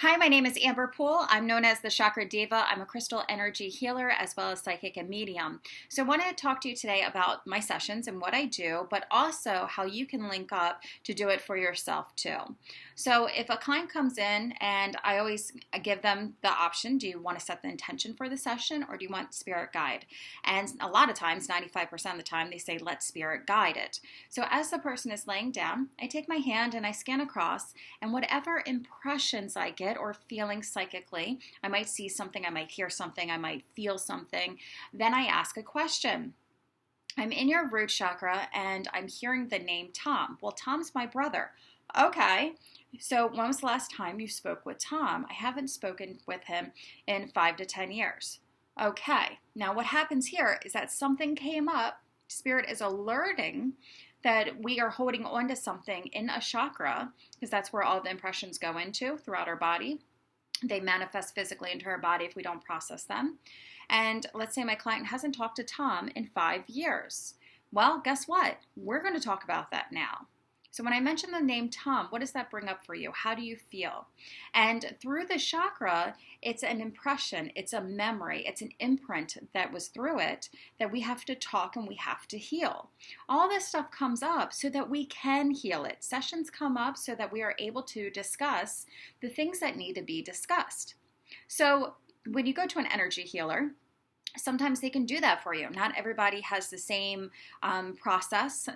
Hi, my name is Amber Poole. I'm known as the Chakra Diva. I'm a crystal energy healer as well as psychic and medium. So I want to talk to you today about my sessions and what I do, but also how you can link up to do it for yourself too. So if a client comes in, and I always give them the option, do you want to set the intention for the session or do you want spirit guide? And a lot of times, 95% of the time, they say, let spirit guide it. So as the person is laying down, I take my hand and I scan across, and whatever impressions I get or feeling psychically, I might see something, I might hear something, I might feel something, then I ask a question. I'm in your root chakra and I'm hearing the name Tom. Well, Tom's my brother. Okay, so when was the last time you spoke with Tom? I haven't spoken with him in 5 to 10 years. Okay, now what happens here is that something came up. Spirit is alerting that we are holding on to something in a chakra, because that's where all the impressions go into throughout our body. They manifest physically into our body if we don't process them. And let's say my client hasn't talked to Tom in 5 years. Well, guess what? We're going to talk about that now. So when I mention the name Tom, what does that bring up for you? How do you feel? And through the chakra, it's an impression, it's a memory, it's an imprint that was through it that we have to talk and we have to heal. All this stuff comes up so that we can heal it. Sessions come up so that we are able to discuss the things that need to be discussed. So when you go to an energy healer, sometimes they can do that for you. Not everybody has the same process.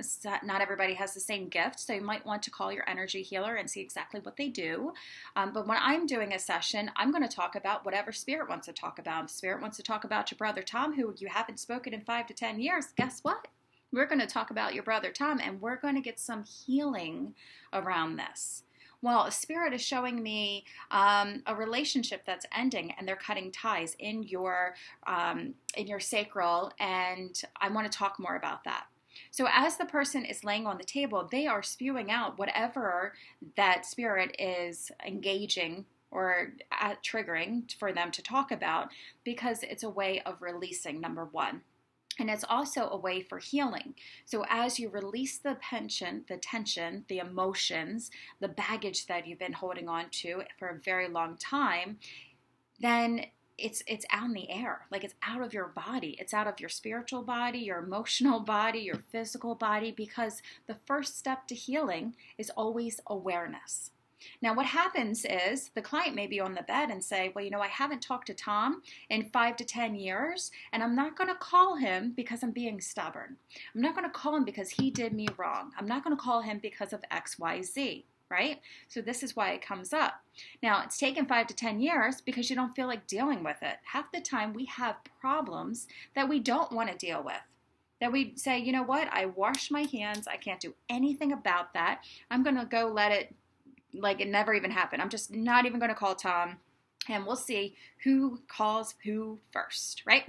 Not everybody has the same gift. So you might want to call your energy healer and see exactly what they do. But when I'm doing a session, I'm going to talk about whatever Spirit wants to talk about. If Spirit wants to talk about your brother Tom, who you haven't spoken in 5 to 10 years, guess what? We're going to talk about your brother Tom, and we're going to get some healing around this. Well, Spirit is showing me a relationship that's ending, and they're cutting ties in your sacral, and I want to talk more about that. So as the person is laying on the table, they are spewing out whatever that Spirit is engaging or triggering for them to talk about, because it's a way of releasing, number one. And it's also a way for healing. So as you release the tension, the emotions, the baggage that you've been holding on to for a very long time, then it's out in the air. Like, it's out of your body. It's out of your spiritual body, your emotional body, your physical body, because the first step to healing is always awareness. Now, what happens is the client may be on the bed and say, well, I haven't talked to Tom in 5 to 10 years, and I'm not going to call him because I'm being stubborn. I'm not going to call him because he did me wrong. I'm not going to call him because of X, Y, Z, right? So this is why it comes up. Now, it's taken 5 to 10 years because you don't feel like dealing with it. Half the time we have problems that we don't want to deal with. That we say, you know what? I washed my hands. I can't do anything about that. I'm going to go let it like it never even happened. I'm just not even going to call Tom, and we'll see who calls who first, right?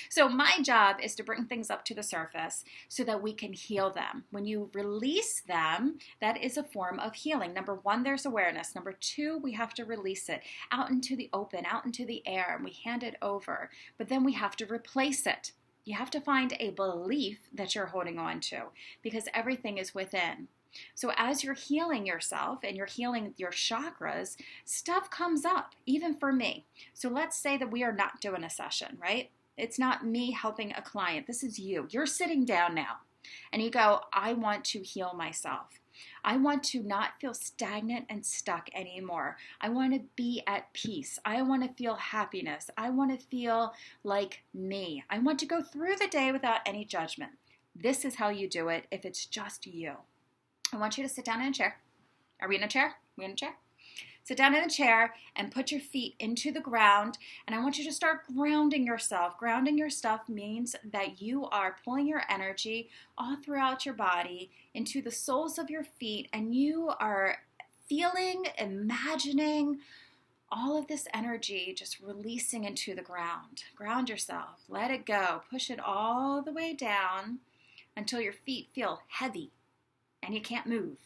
So my job is to bring things up to the surface so that we can heal them. When you release them, that is a form of healing. Number one, there's awareness. Number two, we have to release it out into the open, out into the air, and we hand it over. But then we have to replace it. You have to find a belief that you're holding on to, because everything is within. So as you're healing yourself and you're healing your chakras, stuff comes up, even for me. So let's say that we are not doing a session, right? It's not me helping a client. This is you. You're sitting down now and you go, I want to heal myself. I want to not feel stagnant and stuck anymore. I want to be at peace. I want to feel happiness. I want to feel like me. I want to go through the day without any judgment. This is how you do it if it's just you. I want you to sit down in a chair. Are we in a chair? We in a chair? Sit down in a chair and put your feet into the ground. And I want you to start grounding yourself. Grounding your stuff means that you are pulling your energy all throughout your body into the soles of your feet. And you are feeling, imagining all of this energy just releasing into the ground. Ground yourself. Let it go. Push it all the way down until your feet feel heavy and you can't move.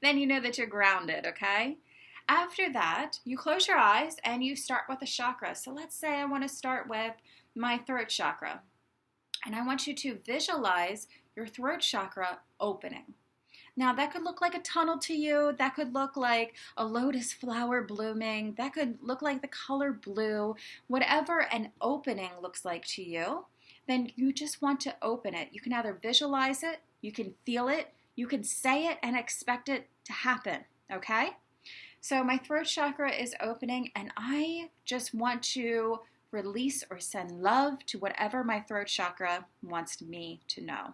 Then you know that you're grounded, okay? After that, you close your eyes and you start with a chakra. So let's say I want to start with my throat chakra. And I want you to visualize your throat chakra opening. Now, that could look like a tunnel to you. That could look like a lotus flower blooming. That could look like the color blue. Whatever an opening looks like to you, then you just want to open it. You can either visualize it, you can feel it, you can say it and expect it to happen, okay? So my throat chakra is opening, and I just want to release or send love to whatever my throat chakra wants me to know.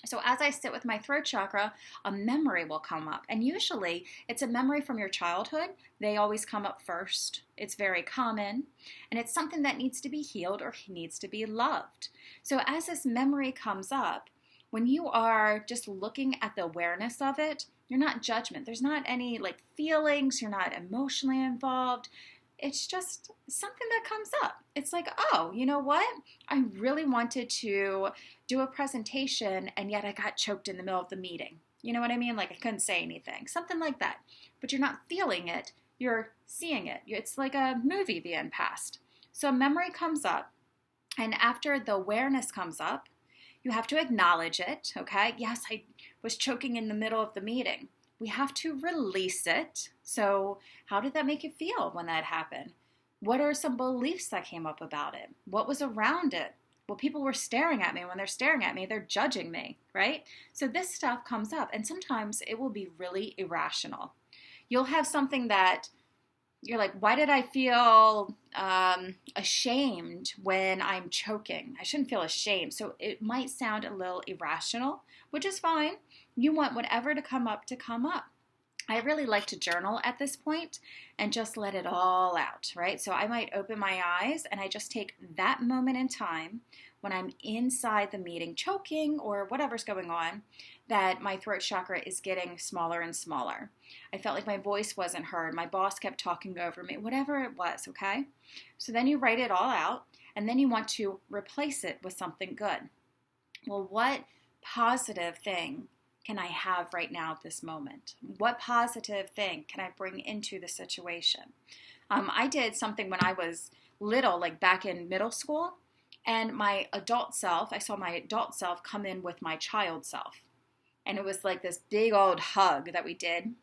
So as I sit with my throat chakra, a memory will come up. And usually it's a memory from your childhood. They always come up first. It's very common. And it's something that needs to be healed or needs to be loved. So as this memory comes up, when you are just looking at the awareness of it, you're not judgment. There's not any like feelings. You're not emotionally involved. It's just something that comes up. It's like, oh, you know what? I really wanted to do a presentation and yet I got choked in the middle of the meeting. You know what I mean? Like I couldn't say anything. Something like that. But you're not feeling it. You're seeing it. It's like a movie being passed. So memory comes up, and after the awareness comes up, you have to acknowledge it, okay? Yes, I was choking in the middle of the meeting. We have to release it. So how did that make you feel when that happened? What are some beliefs that came up about it? What was around it? Well, people were staring at me. When they're staring at me, they're judging me, right? So this stuff comes up, and sometimes it will be really irrational. You'll have something that you're like, why did I feel ashamed when I'm choking? I shouldn't feel ashamed. So it might sound a little irrational, which is fine. You want whatever to come up to come up. I really like to journal at this point and just let it all out, right? So I might open my eyes and I just take that moment in time when I'm inside the meeting choking or whatever's going on, that my throat chakra is getting smaller and smaller. I felt like my voice wasn't heard. My boss kept talking over me, whatever it was, okay? So then you write it all out, and then you want to replace it with something good. Well, what positive thing can I have right now at this moment? What positive thing can I bring into the situation? I did something when I was little, like back in middle school, and my adult self, I saw my adult self come in with my child self. And it was like this big old hug that we did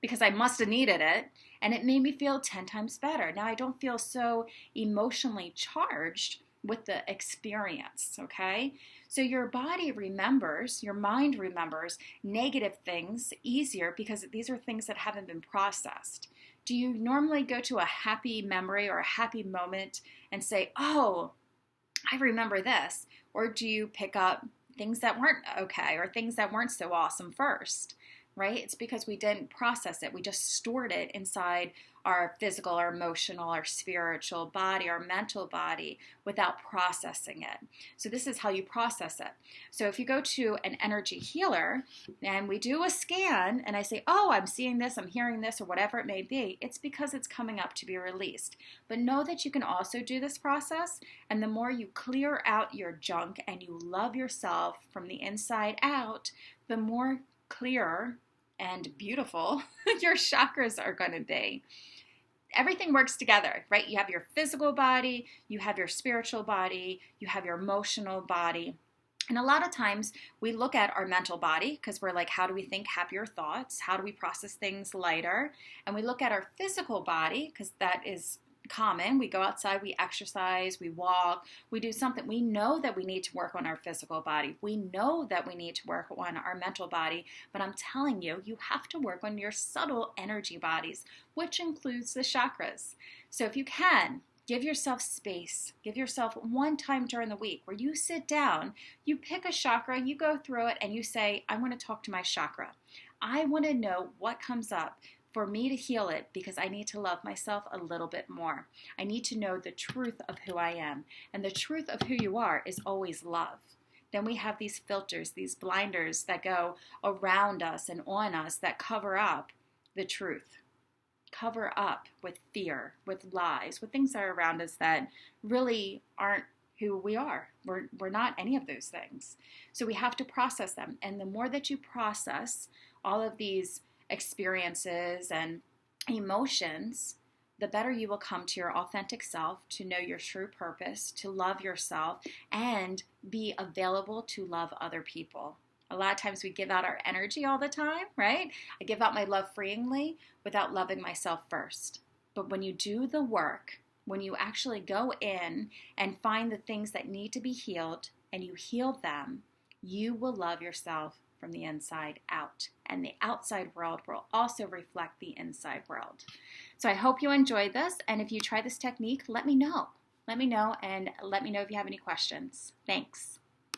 because I must have needed it. And it made me feel 10 times better. Now I don't feel so emotionally charged with the experience, okay? So your body remembers, your mind remembers negative things easier because these are things that haven't been processed. Do you normally go to a happy memory or a happy moment and say, oh, I remember this? Or do you pick up things that weren't okay or things that weren't so awesome first, right? It's because we didn't process it. We just stored it inside our physical, our emotional, our spiritual body, our mental body without processing it. So this is how you process it. So if you go to an energy healer and we do a scan and I say, oh, I'm seeing this, I'm hearing this, or whatever it may be, it's because it's coming up to be released. But know that you can also do this process, and the more you clear out your junk and you love yourself from the inside out, the more clear and beautiful your chakras are going to be. Everything works together, right? You have your physical body, you have your spiritual body, you have your emotional body. And a lot of times we look at our mental body because we're like, how do we think happier thoughts? How do we process things lighter? And we look at our physical body because that is common. We go outside, we exercise, we walk, we do something. We know that we need to work on our physical body. We know that we need to work on our mental body, but I'm telling you, you have to work on your subtle energy bodies, which includes the chakras. So if you can, give yourself space. Give yourself one time during the week where you sit down, you pick a chakra, you go through it, and you say, I want to talk to my chakra. I want to know what comes up for me to heal it because I need to love myself a little bit more. I need to know the truth of who I am. And the truth of who you are is always love. Then we have these filters, these blinders that go around us and on us that cover up the truth. Cover up with fear, with lies, with things that are around us that really aren't who we are. We're not any of those things. So we have to process them. And the more that you process all of these experiences and emotions, the better you will come to your authentic self, to know your true purpose, to love yourself, and be available to love other people. A lot of times we give out our energy all the time, right? I give out my love freely without loving myself first. But when you do the work, when you actually go in and find the things that need to be healed and you heal them, you will love yourself from the inside out. And the outside world will also reflect the inside world. So I hope you enjoyed this. And if you try this technique, let me know. Let me know, and let me know if you have any questions. Thanks.